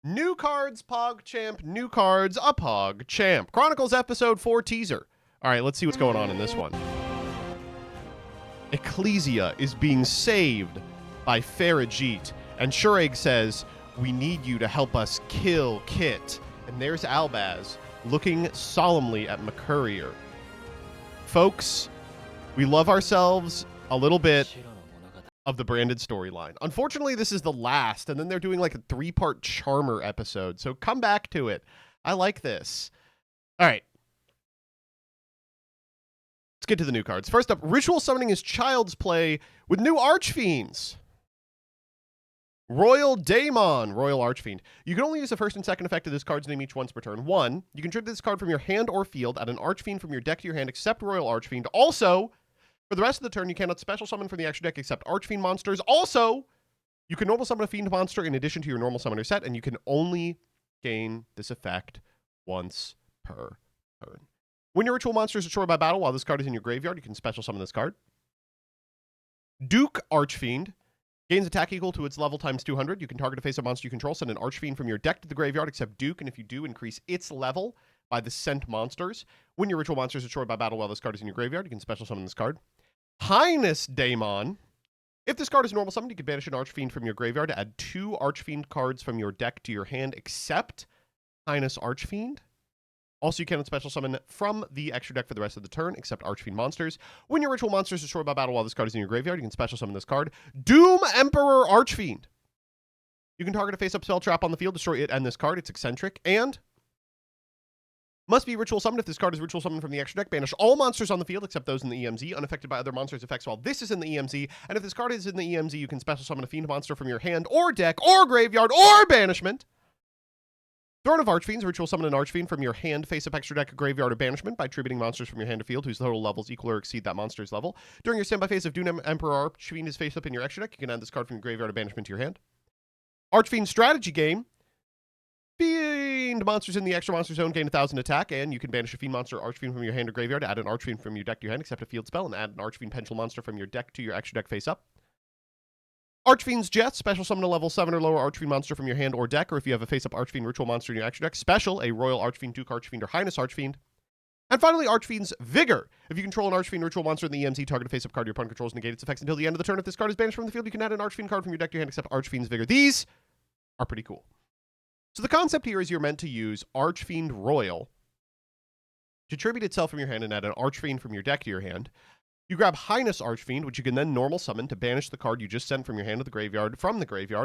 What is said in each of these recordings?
New cards, Pog Champ. New cards, a Pog Champ. Chronicles episode 4 teaser. All right, let's see what's going on in this one. Ecclesia is being saved by Farajit, and Shureg says, "We need you to help us kill Kit." And there's Albaz looking solemnly at McCurrier. Folks, we love ourselves a little bit of the branded storyline. Unfortunately, this is the last, and then they're doing like a 3-part Charmer episode, so come back to it. I like this. All right. Let's get to the new cards. First up, Ritual Summoning is Child's Play with new Archfiends. Royal Daemon, Royal Archfiend. You can only use the first and second effect of this card's name each once per turn. 1, you can tribute this card from your hand or field, add an Archfiend from your deck to your hand, except Royal Archfiend. Also, for the rest of the turn, you cannot special summon from the extra deck except Archfiend monsters. Also, you can normal summon a Fiend monster in addition to your normal summoner set, and you can only gain this effect once per turn. When your ritual monster is destroyed by battle while this card is in your graveyard, you can special summon this card. Duke Archfiend gains attack equal to its level times 200. You can target a face-up monster you control, send an Archfiend from your deck to the graveyard except Duke, and if you do, increase its level by the sent monsters. When your ritual monster is destroyed by battle while this card is in your graveyard, you can special summon this card. Highness Daemon. If this card is normal summoned, you can banish an Archfiend from your graveyard to add 2 Archfiend cards from your deck to your hand, except Highness Archfiend. Also, you cannot special summon from the extra deck for the rest of the turn, except Archfiend monsters. When your ritual monster is destroyed by battle while this card is in your graveyard, you can special summon this card. Doom Emperor Archfiend. You can target a face-up spell trap on the field, destroy it and this card. It's eccentric. And must be ritual summoned. If this card is ritual summoned from the extra deck, banish all monsters on the field except those in the EMZ, unaffected by other monsters' effects while this is in the EMZ. And if this card is in the EMZ, you can special summon a Fiend monster from your hand or deck or graveyard or banishment. Throne of Archfiends, ritual summon an Archfiend from your hand, face-up extra deck, graveyard, or banishment by tributing monsters from your hand to field whose total levels equal or exceed that monster's level. During your standby phase of Doom Emperor Archfiend is face-up in your extra deck, you can add this card from your graveyard or banishment to your hand. Archfiend Strategy Game. Fiend monsters in the extra monster zone gain 1,000 attack, and you can banish a Fiend monster or Archfiend from your hand or graveyard, add an Archfiend from your deck to your hand, except a field spell, and add an Archfiend Pendulum monster from your deck to your extra deck face-up. Archfiend's Jet, special summon a level 7 or lower Archfiend monster from your hand or deck, or if you have a face-up Archfiend ritual monster in your extra deck, special a Royal Archfiend, Duke Archfiend, or Highness Archfiend. And finally, Archfiend's Vigor. If you control an Archfiend ritual monster in the EMZ, target a face-up card your opponent controls, negate its effects until the end of the turn. If this card is banished from the field, you can add an Archfiend card from your deck to your hand, except Archfiend's Vigor. These are pretty cool. So the concept here is you're meant to use Archfiend Royal to tribute itself from your hand and add an Archfiend from your deck to your hand. You grab Highness Archfiend, which you can then normal summon to banish the card you just sent from your hand to the graveyard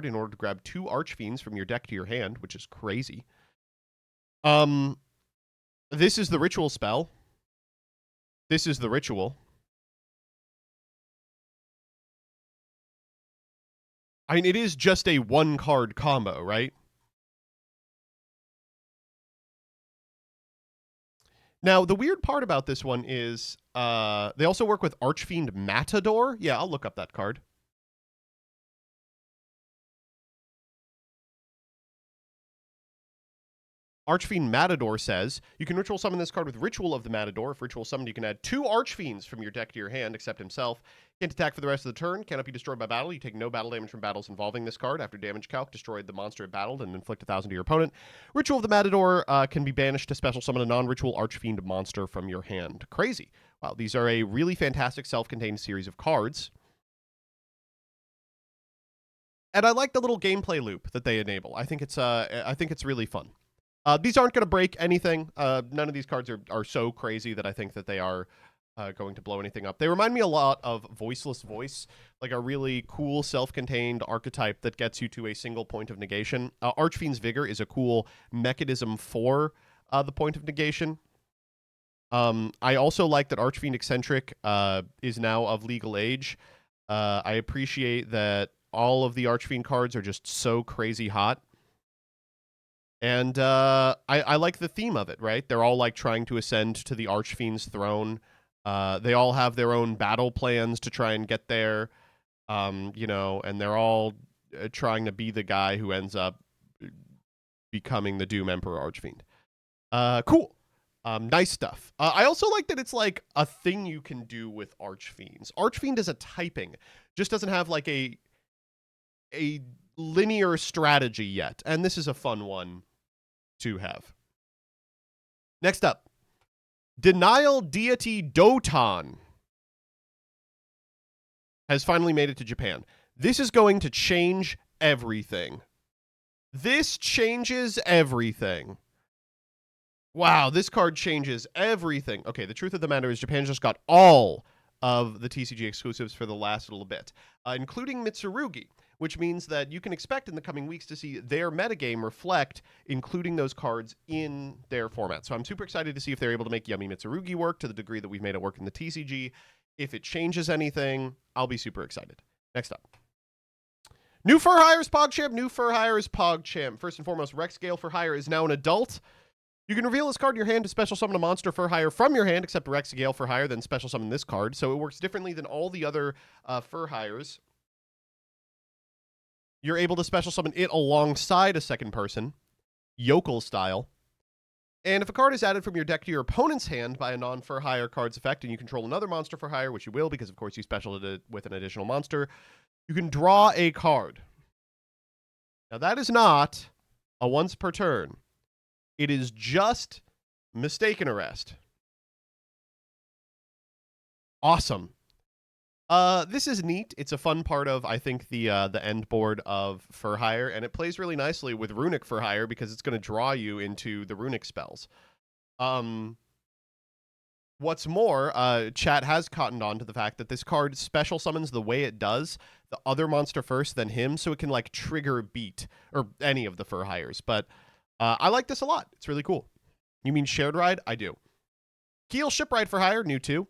in order to grab 2 Archfiends from your deck to your hand, which is crazy. This is the ritual spell. This is the ritual. I mean, it is just a 1-card combo, right? Now, the weird part about this one is they also work with Archfiend Matador. Yeah, I'll look up that card. Archfiend Matador says, you can ritual summon this card with Ritual of the Matador. If ritual summoned, you can add 2 Archfiends from your deck to your hand, except himself. Can't attack for the rest of the turn. Cannot be destroyed by battle. You take no battle damage from battles involving this card. After damage calc, destroy the monster it battled and inflict 1,000 to your opponent. Ritual of the Matador can be banished to special summon a non-ritual Archfiend monster from your hand. Crazy. Wow, these are a really fantastic self-contained series of cards. And I like the little gameplay loop that they enable. I think it's really fun. These aren't going to break anything. None of these cards are so crazy that I think that they are going to blow anything up. They remind me a lot of Voiceless Voice, like a really cool self-contained archetype that gets you to a single point of negation. Archfiend's Vigor is a cool mechanism for the point of negation. I also like that Archfiend Eccentric is now of legal age. I appreciate that all of the Archfiend cards are just so crazy hot. And I like the theme of it, right? They're all like trying to ascend to the Archfiend's throne. They all have their own battle plans to try and get there, you know, and they're all trying to be the guy who ends up becoming the Doom Emperor Archfiend. Cool. Nice stuff. I also like that it's like a thing you can do with Archfiends. Archfiend as a typing just doesn't have like a linear strategy yet, and this is a fun one to have. Next up, Denial Deity Doton has finally made it to Japan. This is going to change everything. This changes everything. Wow, this card changes everything. Okay, the truth of the matter is Japan just got all of the TCG exclusives for the last little bit, including Mitsurugi, which means that you can expect in the coming weeks to see their metagame reflect including those cards in their format. So I'm super excited to see if they're able to make Yummy Mitsurugi work to the degree that we've made it work in the TCG. If it changes anything, I'll be super excited. Next up. New for hire is PogChamp. New for hire is PogChamp. First and foremost, Rex Gale for hire is now an adult. You can reveal this card in your hand to special summon a monster for hire from your hand, except Rex Gale for hire, then special summon this card. So it works differently than all the other for hires. You're able to special summon it alongside a second person, yokel style. And if a card is added from your deck to your opponent's hand by a non-for hire card's effect, and you control another monster for hire, which you will because, of course, you special it with an additional monster, you can draw a card. Now, that is not a once per turn. It is just Mistaken Arrest. Awesome. This is neat. It's a fun part of, I think, the end board of for hire, and it plays really nicely with Runic for hire because it's going to draw you into the Runic spells. What's more, chat has cottoned on to the fact that this card special summons the way it does, the other monster first, then him, so it can like trigger beat or any of the for hires. But I like this a lot. It's really cool. You mean Shared Ride? I do. Keel Shipwright for hire, new 2.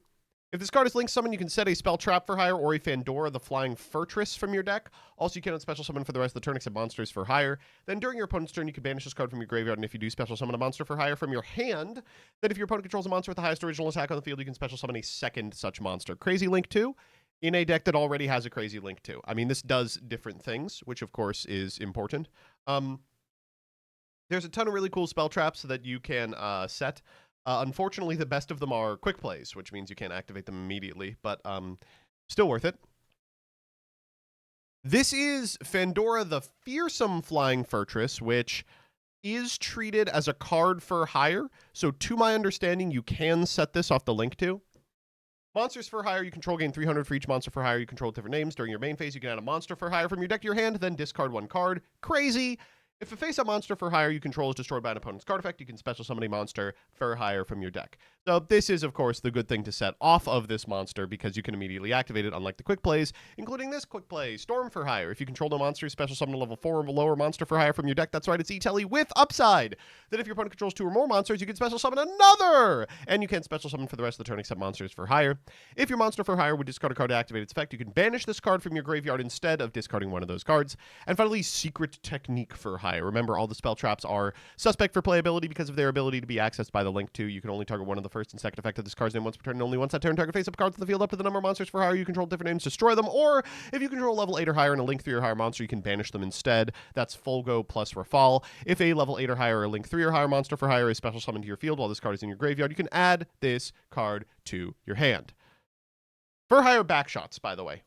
If this card is link summon, you can set a spell trap for hire or a Fandora the Flying Fortress from your deck. Also, you cannot special summon for the rest of the turn except monsters for hire. Then during your opponent's turn, you can banish this card from your graveyard, and if you do special summon a monster for hire from your hand, then if your opponent controls a monster with the highest original attack on the field, you can special summon a second such monster. Crazy Link 2 in a deck that already has a Crazy Link 2. I mean, this does different things, which of course is important. There's a ton of really cool spell traps that you can set. Unfortunately, the best of them are quick plays, which means you can't activate them immediately, but still worth it. This is Fandora the Fearsome Flying Fortress, which is treated as a card for hire. So to my understanding, you can set this off the link to. Monsters for hire, you control gain 300 for each monster for hire you control with different names. During your main phase, you can add a monster for hire from your deck to your hand, then discard 1 card. Crazy! If a face-up monster for hire you control is destroyed by an opponent's card effect, you can special summon a monster for hire from your deck. So this is, of course, the good thing to set off of this monster because you can immediately activate it, unlike the quick plays, including this quick play, Storm for hire. If you control no monster, special summon a level 4 or lower monster for hire from your deck. That's right, it's E-Telly with upside. Then if your opponent controls 2 or more monsters, you can special summon another! And you can't special summon for the rest of the turn except monsters for hire. If your monster for hire would discard a card to activate its effect, you can banish this card from your graveyard instead of discarding one of those cards. And finally, Secret Technique for hire. Remember, all the spell traps are suspect for playability because of their ability to be accessed by the link to. You can only target one of the first and second effect of this card's name once per turn, and only once that turn target face-up cards in the field up to the number of monsters for hire you control different names, destroy them, or if you control level 8 or higher and a link 3 or higher monster, you can banish them instead. That's Fulgo plus Rafal. If a level 8 or higher or a link 3 or higher monster for hire is special summoned to your field while this card is in your graveyard, you can add this card to your hand. For hire backshots, by the way.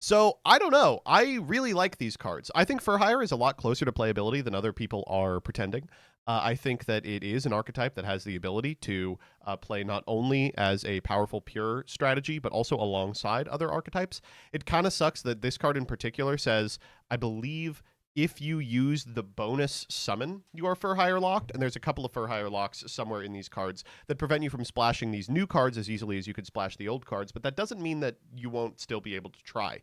So, I don't know. I really like these cards. I think For Hire is a lot closer to playability than other people are pretending. I think that it is an archetype that has the ability to play not only as a powerful pure strategy, but also alongside other archetypes. It kind of sucks that this card in particular says, I believe, if you use the bonus summon, you are For Hire locked, and there's a couple of For Hire locks somewhere in these cards that prevent you from splashing these new cards as easily as you could splash the old cards, but that doesn't mean that you won't still be able to try.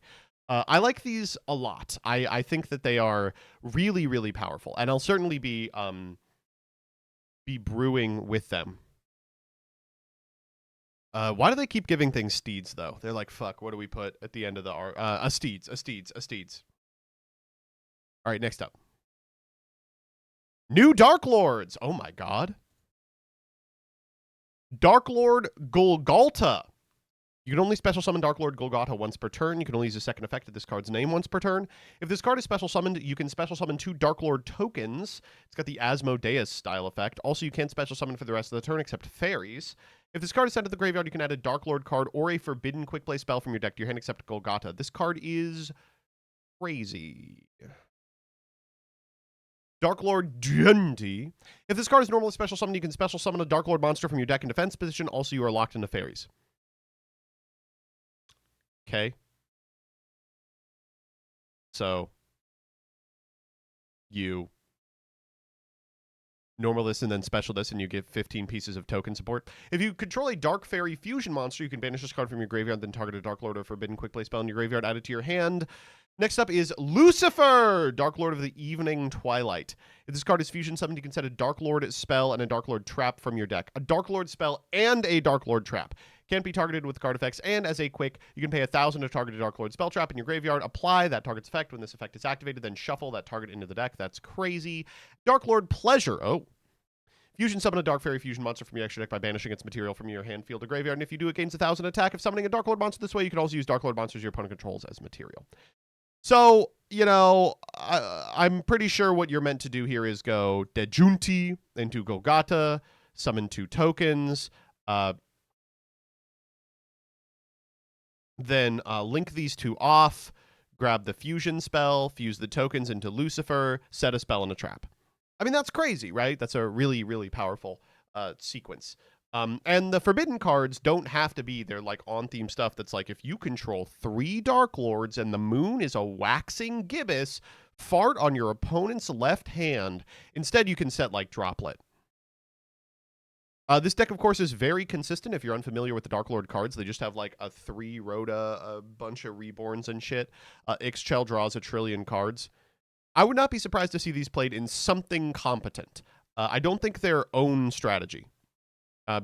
I like these a lot. I think that they are really, really powerful, and I'll certainly be brewing with them. Why do they keep giving things steeds, though? They're like, fuck, what do we put at the end of the a steeds. All right, next up. New Darklords. Oh my god. Darklord Golgotha. You can only special summon Darklord Golgotha once per turn. You can only use a second effect of this card's name once per turn. If this card is special summoned, you can special summon 2 Darklord tokens. It's got the Asmodeus style effect. Also, you can't special summon for the rest of the turn except fairies. If this card is sent to the graveyard, you can add a Darklord card or a forbidden quick play spell from your deck to your hand except Golgotha. This card is crazy. Darklord Deity. If this card is normally special summoned, you can special summon a Darklord monster from your deck in defense position. Also, you are locked into fairies. Okay. So, you normal this and then special this, and you give 15 pieces of token support. If you control a Dark Fairy fusion monster, you can banish this card from your graveyard, then target a Darklord or Forbidden Quick Play spell in your graveyard, add it to your hand. Next up is Lucifer, Darklord of the Evening Twilight. If this card is fusion summoned, you can set a Darklord spell and a Darklord trap from your deck. A Darklord spell and a Darklord trap. Can't be targeted with card effects, and as a quick, you can pay 1,000 to target a Darklord spell trap in your graveyard, apply that target's effect. When this effect is activated, then shuffle that target into the deck. That's crazy. Darklord Pleasure. Oh. Fusion summon a Dark Fairy fusion monster from your extra deck by banishing its material from your hand, field, or graveyard, and if you do, it gains 1,000 attack. If summoning a Darklord monster this way, you can also use Darklord monsters your opponent controls as material. So, you know, I'm pretty sure what you're meant to do here is go Dejunti into Golgata, summon 2 tokens, then link these 2 off, grab the fusion spell, fuse the tokens into Lucifer, set a spell and a trap. I mean, that's crazy, right? That's a really, really powerful sequence. And the forbidden cards don't have to be, they're like on-theme stuff that's like, if you control 3 Dark Lords and the moon is a waxing gibbous, fart on your opponent's left hand. Instead, you can set like Droplet. This deck, of course, is very consistent. If you're unfamiliar with the Dark Lord cards, they just have like a 3 Rhoda, a bunch of Reborns and shit. Ixchel draws a trillion cards. I would not be surprised to see these played in something competent. I don't think their own strategy.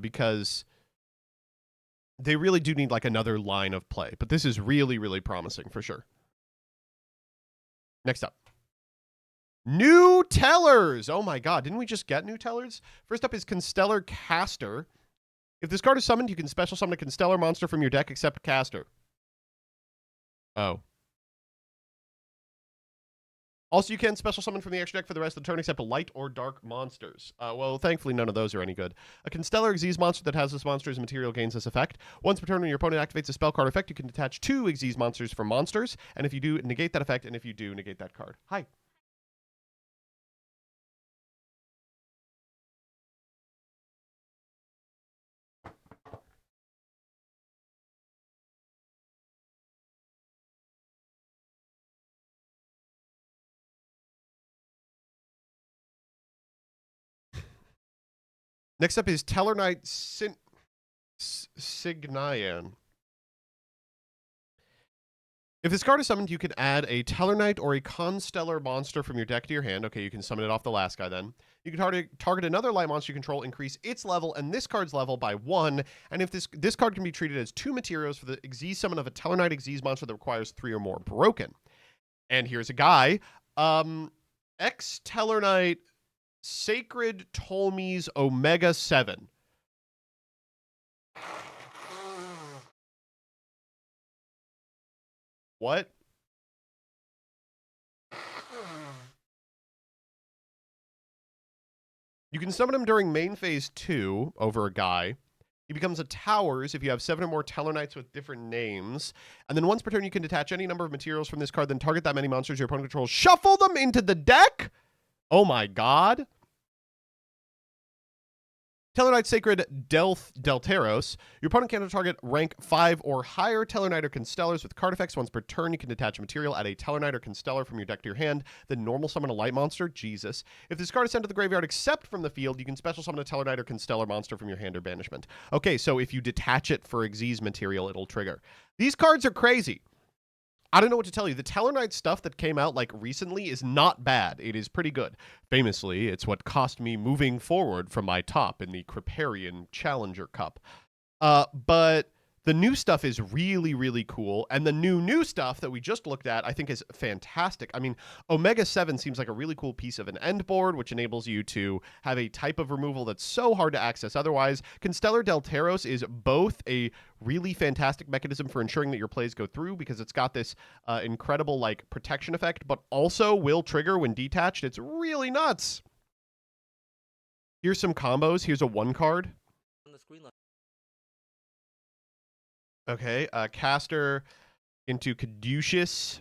Because they really do need like another line of play. But this is really, really promising for sure. Next up. New Tellers! Oh my god, didn't we just get New Tellers? First up is Constellar Caster. If this card is summoned, you can special summon a Constellar monster from your deck except Caster. Oh. Also, you can special summon from the extra deck for the rest of the turn except light or dark monsters. Well, thankfully, none of those are any good. A Constellar Xyz monster that has this monster as material gains this effect. Once per turn, when your opponent activates a spell card effect, you can detach 2 Xyz monsters from monsters. And if you do, negate that effect. And if you do, negate that card. Hi. Next up is Tellarknight Signayan. If this card is summoned, you can add a Tellarknight or a Constellar monster from your deck to your hand. Okay, you can summon it off the last guy then. You can target another light monster you control, increase its level and this card's level by 1. And if this card can be treated as 2 materials for the Xyz summon of a Tellarknight Xyz monster that requires 3 or more broken. And here's a guy. X-Tellarknight Sacred Ptolemy's Omega 7. What? You can summon him during main phase 2 over a guy. He becomes a Towers if you have 7 or more Tellarknights with different names. And then once per turn, you can detach any number of materials from this card, then target that many monsters your opponent controls. Shuffle them into the deck? Oh my god. Tellarknight Sacred Delteros. Your opponent can target rank 5 or higher Tellarknight or Constellars with card effects. Once per turn, you can detach material, add a Tellarknight or Constellar from your deck to your hand, then normal summon a light monster. Jesus. If this card is sent to the graveyard except from the field, you can special summon a Tellarknight or Constellar monster from your hand or banishment. Okay, so if you detach it for Xyz material, it'll trigger. These cards are crazy. I don't know what to tell you. The Tellarknight stuff that came out like recently is not bad. It is pretty good. Famously, it's what cost me moving forward from my top in the Kriparian Challenger Cup. But the new stuff is really, really cool. And the new stuff that we just looked at, I think is fantastic. I mean, Omega 7 seems like a really cool piece of an end board, which enables you to have a type of removal that's so hard to access otherwise. Constellar Delteros is both a really fantastic mechanism for ensuring that your plays go through because it's got this incredible like protection effect, but also will trigger when detached. It's really nuts. Here's some combos. Here's a 1 card. On the screen. Okay, Caster into Caduceus.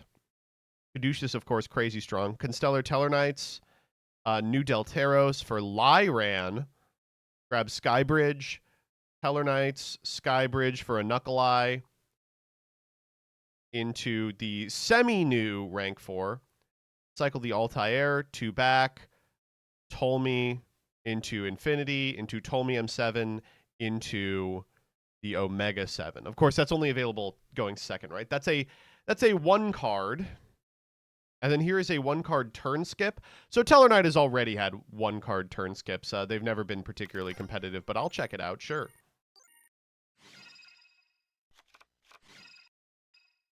Caduceus, of course, crazy strong. Constellar Tellarknights, New Delteros for Lyran. Grab Skybridge, Tellarknights, Skybridge for a Knuckle Eye. Into the semi-new rank 4. Cycle the Altair, 2 back. Tolme into Infinity, into Tolme M7, into the Omega 7. Of course, that's only available going second, right? That's a 1 card. And then here is a 1 card turn skip. So Tellarknight has already had 1 card turn skips. They've never been particularly competitive, but I'll check it out, sure.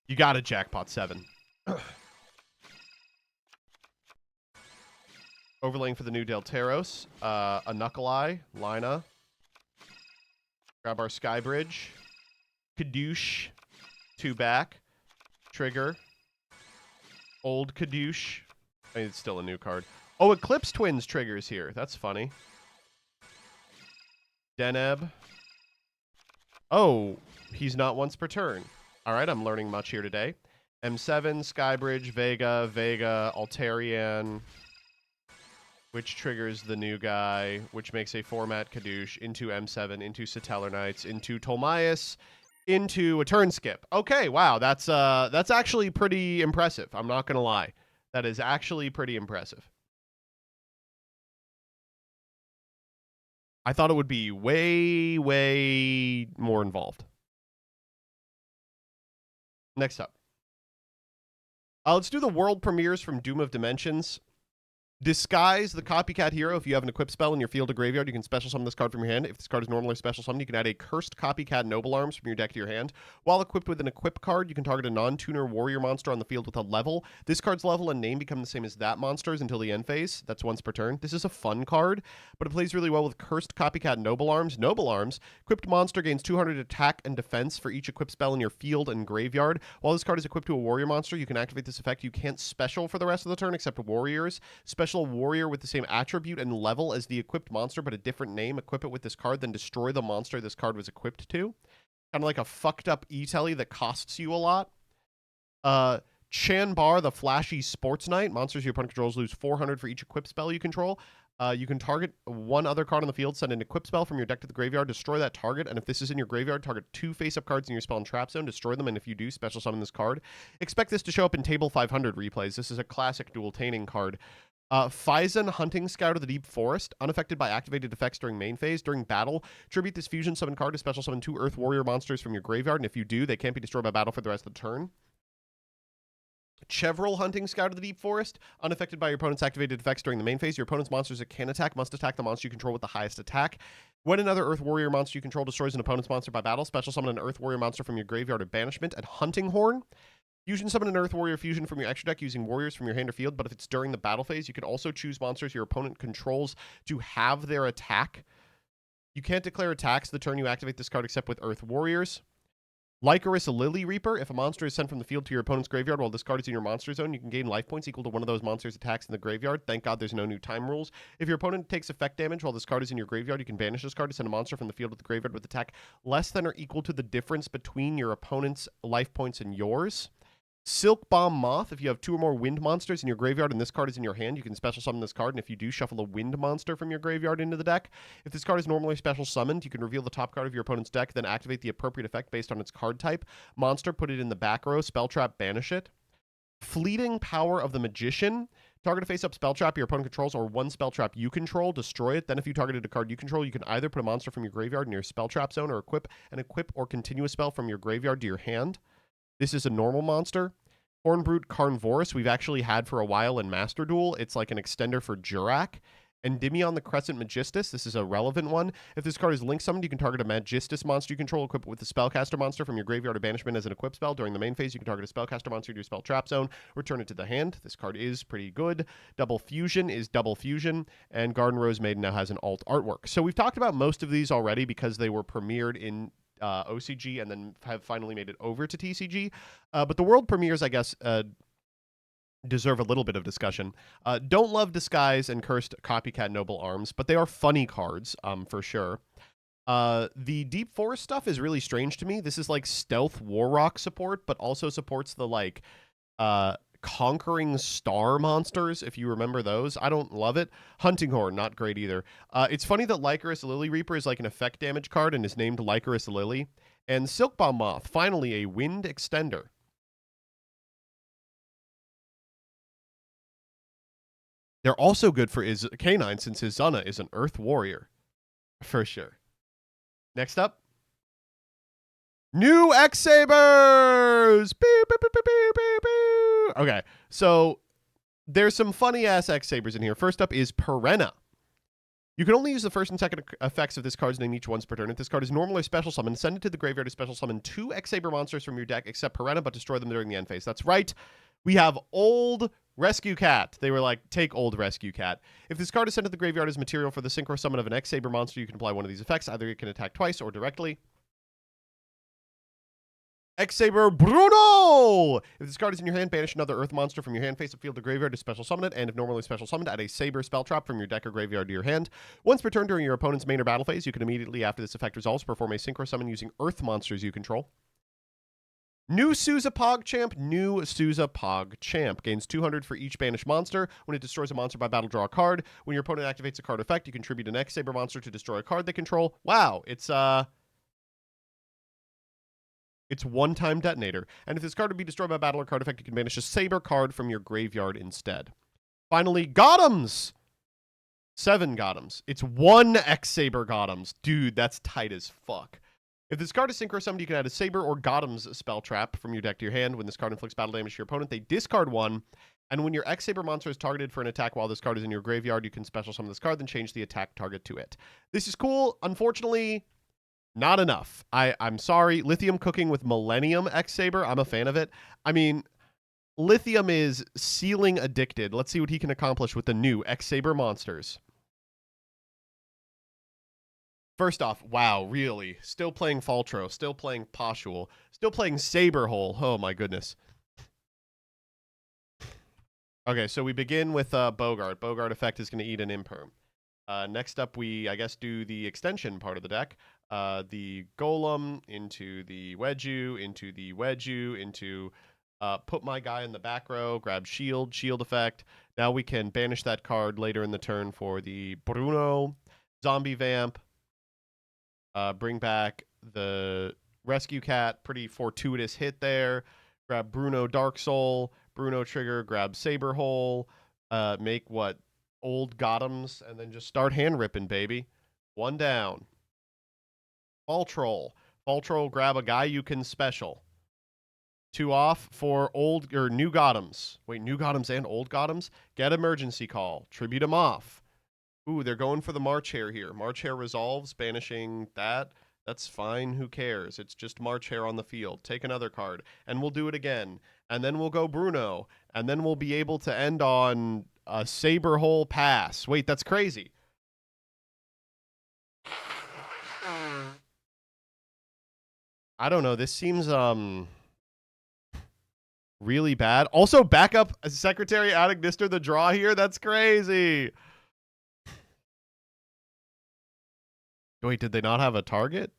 You got a jackpot 7. Overlaying for the new Delteros. A Knuckle Eye, Lina. Grab our Skybridge. Kadoosh, 2 back. Trigger. Old Kadoosh. I mean, it's still a new card. Oh, Eclipse Twins triggers here. That's funny. Deneb. Oh, he's not once per turn. All right, I'm learning much here today. M7, Skybridge, Vega, Altarian, which triggers the new guy, which makes a format Kadoosh into M7, into Tellarknights, into Tolmaeus, into a turn skip. Okay, wow, that's actually pretty impressive. I'm not gonna lie, that is actually pretty impressive. I thought it would be way, way more involved. Next up. Let's do the world premieres from Doom of Dimensions. Disguise the Copycat Hero. If you have an equip spell in your field or graveyard, you can special summon this card from your hand. If this card is normally special summoned, you can add a Cursed Copycat Noble Arms from your deck to your hand. While equipped with an equip card, you can target a non-tuner warrior monster on the field with a level. This card's level and name become the same as that monster's until the end phase. That's once per turn. This is a fun card, but it plays really well with Cursed Copycat Noble Arms. Noble Arms. Equipped monster gains 200 attack and defense for each equipped spell in your field and graveyard. While this card is equipped to a warrior monster, you can activate this effect. You can't special for the rest of the turn except warriors. Special warrior with the same attribute and level as the equipped monster, but a different name. Equip it with this card, then destroy the monster this card was equipped to. Kind of like a fucked up E-Telly that costs you a lot. Chanbar, the flashy sports knight. Monsters your opponent controls lose 400 for each equipped spell you control. You can target 1 other card on the field, send an equip spell from your deck to the graveyard, destroy that target, and if this is in your graveyard, target 2 face-up cards in your spell and trap zone, destroy them, and if you do, special summon this card. Expect this to show up in Table 500 replays. This is a classic dual-taining card. Phison, Hunting Scout of the Deep Forest, unaffected by activated effects during main phase. During battle, tribute this fusion summon card to special summon 2 Earth Warrior monsters from your graveyard, and if you do, they can't be destroyed by battle for the rest of the turn. Chevril, Hunting Scout of the Deep Forest, unaffected by your opponent's activated effects during the main phase. Your opponent's monsters that can attack must attack the monster you control with the highest attack. When another Earth Warrior monster you control destroys an opponent's monster by battle, special summon an Earth Warrior monster from your graveyard or banishment. And Hunting Horn, fusion summon an Earth Warrior fusion from your extra deck using warriors from your hand or field, but if it's during the battle phase, you can also choose monsters your opponent controls to have their attack. You can't declare attacks the turn you activate this card except with Earth Warriors. Lycoris, a Lily Reaper. If a monster is sent from the field to your opponent's graveyard while this card is in your monster zone, you can gain life points equal to one of those monsters' attacks in the graveyard. Thank God there's no new time rules. If your opponent takes effect damage while this card is in your graveyard, you can banish this card to send a monster from the field to the graveyard with attack less than or equal to the difference between your opponent's life points and yours. Silk Bomb Moth. If you have 2 or more wind monsters in your graveyard and this card is in your hand, you can special summon this card, and if you do, shuffle a wind monster from your graveyard into the deck. If this card is normally special summoned, you can reveal the top card of your opponent's deck, then activate the appropriate effect based on its card type. Monster, put it in the back row. Spell Trap, banish it. Fleeting Power of the Magician. Target a face-up spell trap your opponent controls or 1 spell trap you control, destroy it. Then if you targeted a card you control, you can either put a monster from your graveyard in your spell trap zone or equip or continue a spell from your graveyard to your hand. This is a normal monster. Hornbrute Carnivorous, we've actually had for a while in Master Duel. It's like an extender for Jurak. Endymion the Crescent Magistus, this is a relevant one. If this card is link summoned, you can target a Magistus monster you control, equip it with a Spellcaster monster from your graveyard or banishment as an equip spell. During the main phase, you can target a Spellcaster monster to your spell trap zone, return it to the hand. This card is pretty good. Double Fusion is Double Fusion, and Garden Rose Maiden now has an alt artwork. So we've talked about most of these already because they were premiered in OCG and then have finally made it over to TCG. But the world premieres, I guess, deserve a little bit of discussion. Don't love Disguise and Cursed Copycat Noble Arms, but they are funny cards, for sure. The Deep Forest stuff is really strange to me. This is like stealth War Rock support, but also supports the Conquering Star monsters, if you remember those. I don't love it. Hunting Horn, not great either. It's funny that Lycoris Lily Reaper is like an effect damage card and is named Lycoris Lily. And Silkbomb Moth, finally a wind extender. They're also good for Canine since Izuna is an Earth Warrior. For sure. Next up. New X-Sabers! Okay, so there's some funny-ass X-Sabers in here. First up is Perenna. You can only use the first and second effects of this card's name each once per turn. If this card is normal or special summon, send it to the graveyard to special summon 2 X-Saber monsters from your deck except Perenna, but destroy them during the end phase. That's right. We have Old Rescue Cat. They were like, take Old Rescue Cat. If this card is sent to the graveyard as material for the synchro summon of an X-Saber monster, you can apply one of these effects. Either it can attack twice or directly. X-Saber Bruno! If this card is in your hand, banish another Earth monster from your hand, face up, field, to graveyard to special summon it, and if normally special summoned, add a Saber spell trap from your deck or graveyard to your hand. Once per turn during your opponent's main or battle phase, you can immediately after this effect resolves perform a synchro summon using Earth monsters you control. New Sousa PogChamp. New Sousa PogChamp. Gains 200 for each banished monster. When it destroys a monster by battle, draw a card. When your opponent activates a card effect, you contribute an X-Saber monster to destroy a card they control. Wow, it's one-time detonator. And if this card would be destroyed by battle or card effect, you can banish a Saber card from your graveyard instead. Finally, Gottoms! 7 Gottoms. It's 1 X-Saber Gottoms. Dude, that's tight as fuck. If this card is synchro summoned, you can add a Saber or Gottoms spell trap from your deck to your hand. When this card inflicts battle damage to your opponent, they discard 1. And when your X-Saber monster is targeted for an attack while this card is in your graveyard, you can special summon this card, then change the attack target to it. This is cool. Unfortunately, not enough. I'm sorry. Lithium cooking with Millennium X-Saber. I'm a fan of it. I mean, Lithium is ceiling addicted. Let's see what he can accomplish with the new X-Saber monsters. First off, wow, really? Still playing Faltro, still playing Poshul, still playing Saberhole. Oh my goodness. Okay, so we begin with Bogart. Bogart effect is going to eat an Imperm. Next up, we, I guess, do the extension part of the deck. The Golem into the Wedju, into the Wedju, into put my guy in the back row, grab shield effect. Now we can banish that card later in the turn for the Bruno, Zombie Vamp. Bring back the Rescue Cat. Pretty fortuitous hit there. Grab Bruno Dark Soul. Bruno trigger. Grab Saberhole. Make what? Old Gottoms. And then just start hand ripping, baby. 1 down. Fall Troll. Fall Troll, grab a guy you can special. 2 off for old or new Gottoms. Wait, new Gottoms and old Gottoms? Get Emergency Call. Tribute them off. Ooh, they're going for the March Hare here. March Hare resolves, banishing that. That's fine. Who cares? It's just March Hare on the field. Take another card, and we'll do it again. And then we'll go Bruno, and then we'll be able to end on a Saberhole pass. Wait, that's crazy. I don't know. This seems really bad. Also, backup Secretary Adagnister the draw here. That's crazy. Wait, did they not have a target?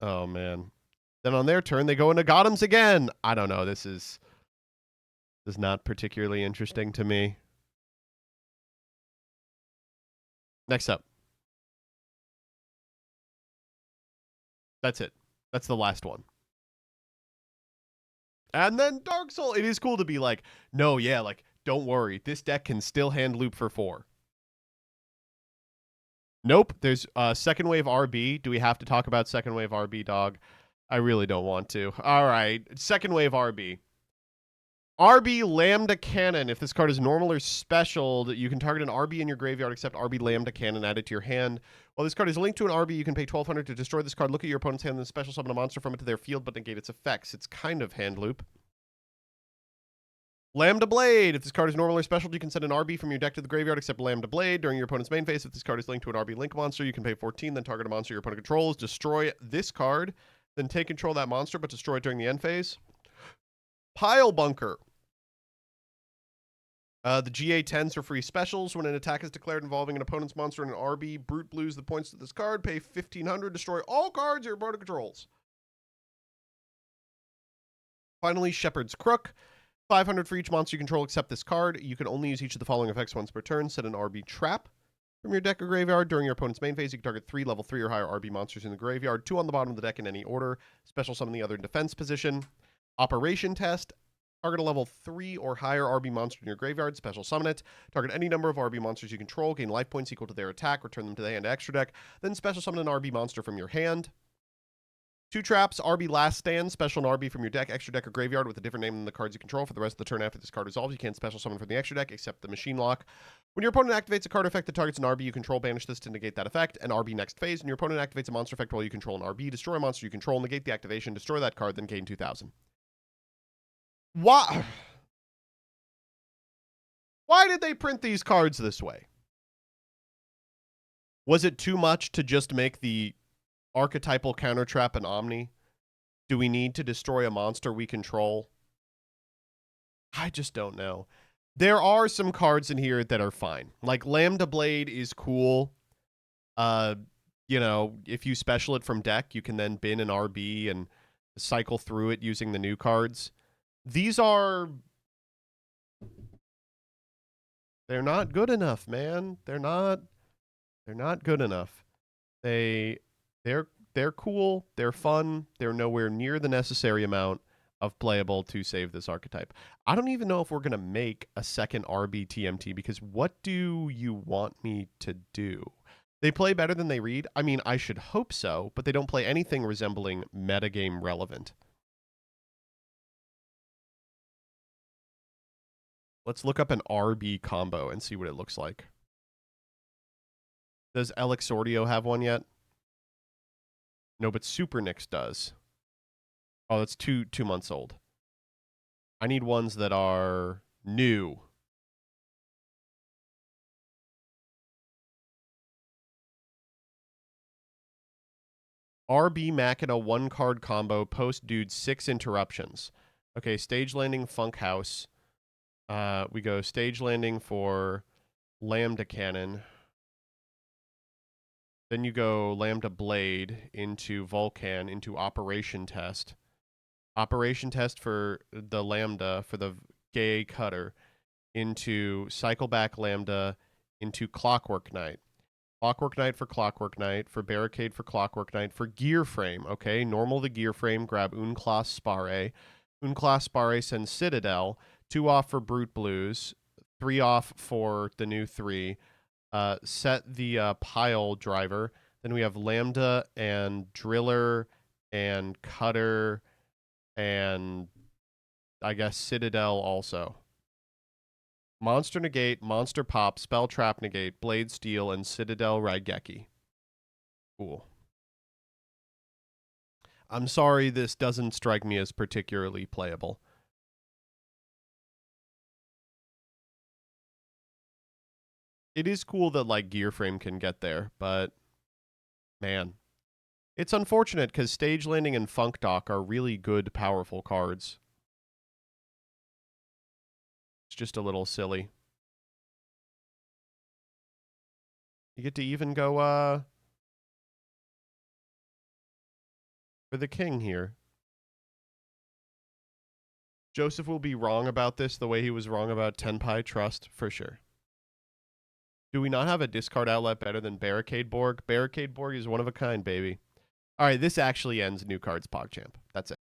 Oh, man. Then on their turn, they go into Gottoms again. I don't know. This is not particularly interesting to me. Next up. That's it. That's the last one. And then Dark Soul. It is cool to be like, no, yeah, like, don't worry. This deck can still hand loop for 4. Nope. There's second wave RB. Do we have to talk about second wave RB, dog? I really don't want to. All right. Second wave RB. RB Lambda Cannon. If this card is normal or special, you can target an RB in your graveyard except RB Lambda Cannon. Add it to your hand. While this card is linked to an RB, you can pay 1,200 to destroy this card. Look at your opponent's hand and special summon a monster from it to their field, but negate its effects. It's kind of hand loop. Lambda Blade. If this card is normal or special, you can send an RB from your deck to the graveyard except Lambda Blade. During your opponent's main phase, if this card is linked to an RB Link monster, you can pay 14, then target a monster your opponent controls. Destroy this card, then take control of that monster, but destroy it during the end phase. Pile Bunker. The GA10s are free specials. When an attack is declared involving an opponent's monster and an RB, Brute Blues the points to this card. Pay 1,500. Destroy all cards your opponent controls. Finally, Shepherd's Crook. 500 for each monster you control except this card. You can only use each of the following effects once per turn. Set an RB trap from your deck or graveyard. During your opponent's main phase, you can target 3 level 3 or higher RB monsters in the graveyard, 2 on the bottom of the deck in any order. Special summon the other in defense position. Operation test. Target a level 3 or higher RB monster in your graveyard. Special summon it. Target any number of RB monsters you control. Gain life points equal to their attack. Return them to the hand extra deck. Then special summon an RB monster from your hand. 2 traps, RB Last Stand, special an RB from your deck, extra deck, or graveyard with a different name than the cards you control. For the rest of the turn after this card resolves, you can't special summon from the extra deck except the machine lock. When your opponent activates a card effect that targets an RB you control, banish this to negate that effect. An RB next phase. When your opponent activates a monster effect while you control an RB, destroy a monster you control, negate the activation, destroy that card, then gain 2,000. Why? Why did they print these cards this way? Was it too much to just make the archetypal counter trap an Omni? Do we need to destroy a monster we control? I just don't know. There are some cards in here that are fine. Like Lambda Blade is cool. You know, if you special it from deck, you can then bin an RB and cycle through it using the new cards. These are... They're not good enough, man. They're not good enough. They're cool, they're fun, they're nowhere near the necessary amount of playable to save this archetype. I don't even know if we're going to make a second RB TMT, because what do you want me to do? They play better than they read? I mean, I should hope so, but they don't play anything resembling metagame relevant. Let's look up an RB combo and see what it looks like. Does Elixordio have one yet? No, but Super Nyx does. Oh, that's two months old. I need ones that are new. RB Machina 1-card combo, post dude 6 interruptions. Okay, stage landing Funk House. We go stage landing for Lambda Cannon. Then you go Lambda Blade into Vulcan into Operation Test. Operation Test for the Lambda, for the Gay Cutter, into Cycle Back Lambda, into Clockwork Knight. Clockwork Knight for Clockwork Knight, for Barricade for Clockwork Knight, for Gear Frame, okay? Normal the Gear Frame, grab Unclass Spare. Unclass Spare sends Citadel, 2 off for Brute Blues, 3 off for the new 3. Set the pile driver. Then we have Lambda and Driller and Cutter and I guess Citadel also. Monster Negate, Monster Pop, Spell Trap Negate, Blade Steel, and Citadel Raigeki. Cool. I'm sorry this doesn't strike me as particularly playable. It is cool that, like, Gear Frame can get there, but, man. It's unfortunate, because Stage Landing and Funk Dock are really good, powerful cards. It's just a little silly. You get to even go, for the king here. Joseph will be wrong about this the way he was wrong about Tenpai Trust, for sure. Do we not have a discard outlet better than Barricade Borg? Barricade Borg is one of a kind, baby. All right, this actually ends New Cards PogChamp. That's it.